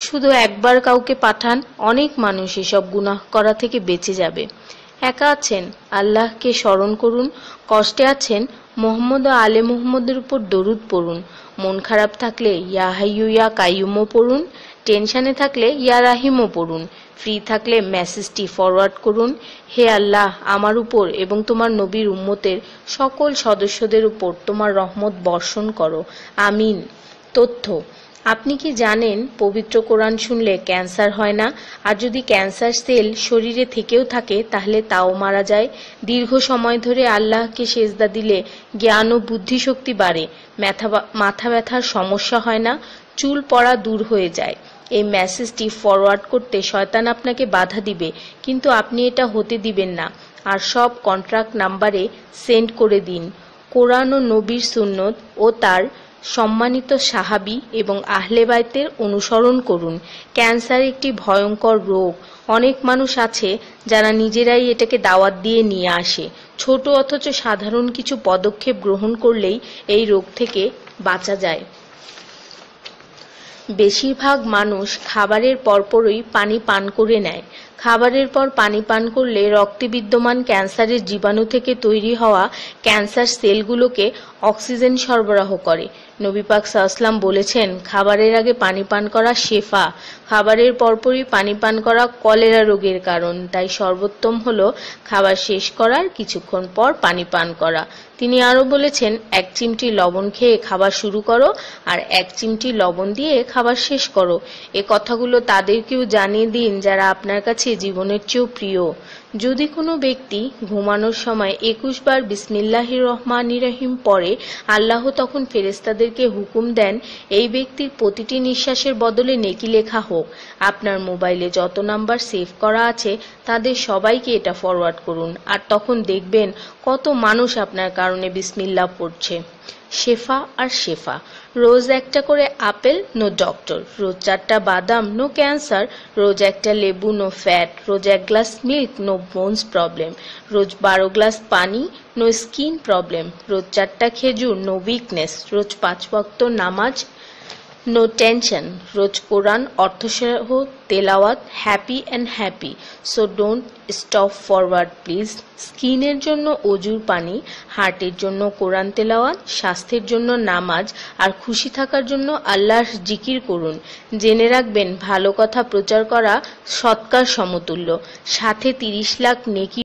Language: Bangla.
শুধু একবার কাউকে পাঠান, অনেক মানুষ এসব গুনাহ করা থেকে বেঁচে যাবে। একা আছেন, আল্লাহকে স্মরণ করুন। কষ্টে আছেন, মোহাম্মদ ও আলে মুহাম্মদের উপর দরুদ পড়ুন। মন খারাপ থাকলে ইয়া হাইয়ু ইয়া কাইয়ুমও পড়ুন। টেনশনে থাকলে ইয়া রাহিমও পড়ুন। ফ্রি থাকলে মেসেজটি ফরওয়ার্ড করুন, হে আল্লাহ, আমার উপর এবং তোমার নবীর উম্মতের সকল সদস্যদের উপর তোমার রহমত বর্ষণ করো, আমিন। তথ্য: আপনি কি জানেন পবিত্র কোরআন শুনলে ক্যান্সার হয় না? আর যদি ক্যান্সার সেল শরীরে থেকেও থাকে তাহলে তাও মারা যায়। দীর্ঘ সময় ধরে আল্লাহকে সেজদা দিলে জ্ঞান ও বুদ্ধিশক্তি বাড়ে। মাথা ব্যথার সমস্যা হয় না, চুল পড়া দূর হয়ে যায়। এই মেসেজটি ফরওয়ার্ড করতে শয়তান আপনাকে বাধা দিবে, কিন্তু আপনি এটা হতে দিবেন না। আর সব কন্ট্রাক্ট নাম্বারে সেন্ড করে দিন। কোরআন ও নবীর সুন্নত ও তার সম্মানিত সাহাবী এবং আহলে বাইতের অনুসরণ করুন। ক্যান্সার একটি ভয়ঙ্কর রোগ। অনেক মানুষ আছে যারা নিজেরাই এটাকে দাওয়াত দিয়ে নিয়ে আসে। ছোট অথচ সাধারণ কিছু পদক্ষেপ গ্রহণ করলেই এই রোগ থেকে বাঁচা যায়। বেশিরভাগ মানুষ খাবারের পরপরই পানি পান করে নেয়। খাবারের পর পানি পান করলে রক্তে বিদ্যমান ক্যান্সারের জীবাণু থেকে তৈরি হওয়া ক্যান্সার সেলগুলোকে অক্সিজেন সরবরাহ করে। নবী পাক সাল্লাল্লাহু বলেছেন, খাবারের আগে পানি পান করা শেফা। খাবারের পরপরই পানি পান করা কলেরা রোগের কারণ। তাই সর্বোত্তম হলো খাবার শেষ করার কিছুক্ষণ পর পানি পান করা। তিনি আরো বলেছেন, 1 চিমটি লবণ খেয়ে খাবার শুরু করো আর 1 চিমটি লবণ দিয়ে খাবার শেষ করো। এ কথাগুলো তাদেরকেও জানিয়ে দিন যারা আপনার কাছে জীবনের চেয়েও প্রিয়। যদি কোনো ব্যক্তি ঘুমানোর সময় 21 বার বিসমিল্লাহির রহমানির রহিম পড়ে, আল্লাহ তখন ফেরেশতাদেরকে হুকুম দেন এই ব্যক্তির প্রতিটি নিঃশ্বাসের বদলে নেকি লেখা হোক। আপনার মোবাইলে যত নাম্বার সেভ করা আছে তাদের সবাইকে এটা ফরওয়ার্ড করুন, আর তখন দেখবেন কত মানুষ আপনার কারণে বিসমিল্লাহ পড়ছে। শেফা আর শেফা। রোজ একটা করে আপেল, নো ডক্টর। রোজ 4টা বাদাম, নো ক্যান্সার। রোজ একটা লেবু, নো ফ্যাট। রোজ 1 glass milk, no bones problem. রোজ 12 গ্লাস পানি, নো স্কিন প্রবলেম। রোজ 4টা খেজুর, নো উইকনেস। রোজ 5 ওয়াক্ত নামাজ, নো টেনশন। রোজ কোরআন অর্থসহ তেলাওয়াত, happy and happy. So don't stop forward please. স্কিনের জন্য অজুর পানি, হার্টের জন্য কোরআন তেলাওয়াত, স্বাস্থ্যের জন্য নামাজ, আর খুশি থাকার জন্য আল্লাহর জিকির করুন। জেনে রাখবেন, ভালো কথা প্রচার করা সৎকার সমতুল্য, সাথে 30 লাখ নেকি